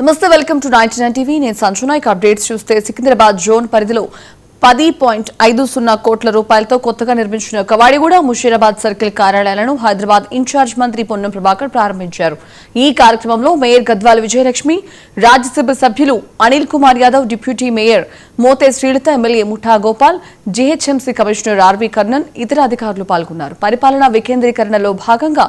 నమస్తే, welcome to 99 TV. నేను Sanjana. Updates చూస్తే సికింద్రాబాద్ జోన్ పరిధిలో 10.50 కోట్ల రూపాయలతో కొత్తగా నిర్మించిన కవాడిగూడ, ముషీరాబాద్ సర్కిల్ కార్యాలయాలను హైదరాబాద్ ఇన్ఛార్జ్ మంత్రి పొన్నం ప్రభాకర్ ప్రారంభించారు. ఈ కార్యక్రమంలో మేయర్ గద్వాల విజయలక్ష్మి, రాజ్యసభ సభ్యులు Anil Kumar Yadav, deputy mayor Mothe Srilatha, MLA Mutha Gopal, GHMC commissioner RV Karnan, ఇతర అధికారులు పాల్గొన్నారు. పరిపాలనా వికేంద్రీకరణలో భాగంగా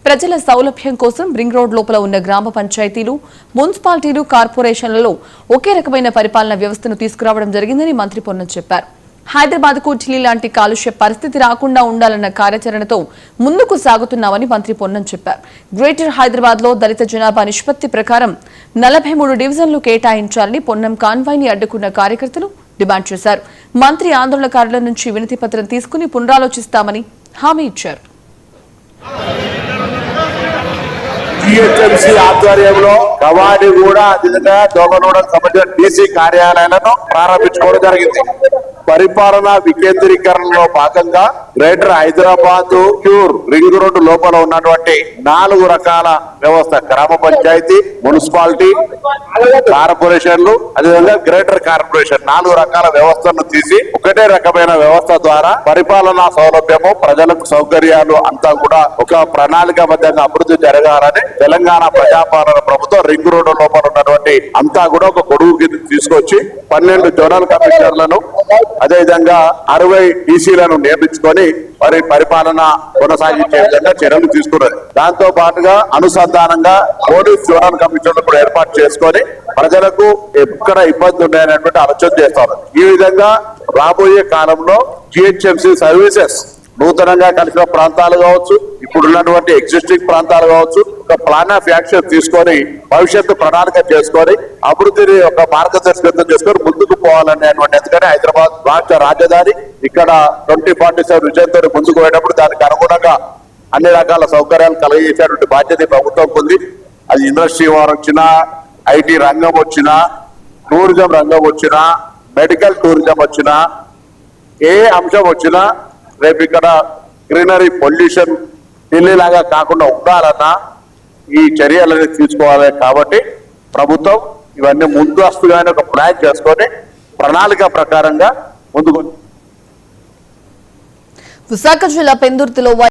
ప్రజల సౌలభ్యం కోసం రింగ్ రోడ్ లోపల ఉన్న గ్రామ పంచాయతీలు, మున్సిపాలిటీలు, కార్పొరేషన్లలో ఒకే రకమైన పరిపాలనా వ్యవస్థను తీసుకురావడం జరిగిందని మంత్రి పొన్నం చెప్పారు. హైదరాబాద్ కు ఢిల్లీ లాంటి కాలుష్య పరిస్థితి రాకుండా ఉండాలన్న కార్యాచరణతో ముందుకు సాగుతున్నామని మంత్రి పొన్నం చెప్పారు. గ్రేటర్ హైదరాబాద్ లో దళిత జనాభా నిష్పత్తి ప్రకారం 43 డివిజన్లు కేటాయించాలని పొన్నం కాన్వాయ్ ని అడ్డుకున్న కార్యకర్తలు డిమాండ్ చేశారు. మంత్రి ఆందోళనకారుల నుంచి వినతి పత్రం తీసుకుని పునరాలోచిస్తామని హామీ ఇచ్చారు. జీహెచ్ఎంసీ ఆధ్వర్యంలో కవాడిగూడ, అదేవిధంగా దోమనూడకు సంబంధించిన డీసీ కార్యాలయాలను ప్రారంభించుకోవడం జరిగింది. పరిపాలనా వికేంద్రీకరణలో భాగంగా greater Hyderabad pure ring road లోపల ఉన్నటువంటి 4 రకాల వ్యవస్థ, గ్రామ పంచాయతీ, మున్సిపాలిటీ, కార్పొరేషన్లు, అదేవిధంగా గ్రేటర్ కార్పొరేషన్ 4 రకాల వ్యవస్థలను తీసి ఒకటే రకమైన వ్యవస్థ ద్వారా పరిపాలనా సౌలభ్యము, ప్రజలకు సౌకర్యాలు అంతా కూడా ఒక ప్రణాళికాబద్ధంగా అభివృద్ధి జరగాలని తెలంగాణ ప్రజాపాలన ప్రభుత్వం రింగ్ రోడ్డు లోపల ఉన్నటువంటి అంతా కూడా ఒక గొడుగు కింద తీసుకొచ్చి 12 జోనల్ కమిషనర్లను, అదేవిధంగా 60 డీసీలను నియమించుకొని మరి పరిపాలన కొనసాగించే విధంగా చర్యలు తీసుకున్నది. దాంతో పాటుగా అనుసంధానంగా పోలీస్ జోనల్ కమిషన్లు కూడా ఏర్పాటు చేసుకొని ప్రజలకు ఎక్కడ ఇబ్బంది ఉన్నాయనేటువంటి ఆలోచన చేస్తారు. ఈ విధంగా రాబోయే కాలంలో జిహెచ్ఎంసీ సర్వీసెస్ నూతనంగా కలిసిన ప్రాంతాలు కావచ్చు, ఇప్పుడు ఉన్నటువంటి ఎగ్జిస్టింగ్ ప్రాంతాలు కావచ్చు, ఒక ప్లాన్ ఆఫ్ యాక్షన్ తీసుకొని భవిష్యత్తు ప్రణాళిక చేసుకొని అభివృద్ధిని ఒక మార్గదర్శకత్వం చేసుకొని ముందుకు పోవాలనేటువంటి, ఎందుకంటే హైదరాబాద్ రాష్ట్ర రాజధాని, ఇక్కడ 2047 విజన్ తో ముందుకు పోయేటప్పుడు దానికి అనుగుణంగా అన్ని రకాల సౌకర్యాలు కలిగజేసేటువంటి బాధ్యత ప్రభుత్వం ఉంది. అది ఇండస్ట్రీ వారు వచ్చినా, ఐటీ రంగం వచ్చినా, టూరిజం రంగం వచ్చినా, మెడికల్ టూరిజం వచ్చినా, ఏ అంశం వచ్చినా రేపు ఇక్కడ గ్రీనరీ, పొల్యూషన్ ఢిల్లీ లాగా కాకుండా ఉండాలన్నా ఈ చర్యలని తీసుకోవాలి. కాబట్టి ప్రభుత్వం ఇవన్నీ ముందస్తుగానే ఒక ప్లాన్ చేసుకొని ప్రణాళిక ప్రకారంగా ముందుకు. విశాఖ జిల్లా పెందుర్తిలో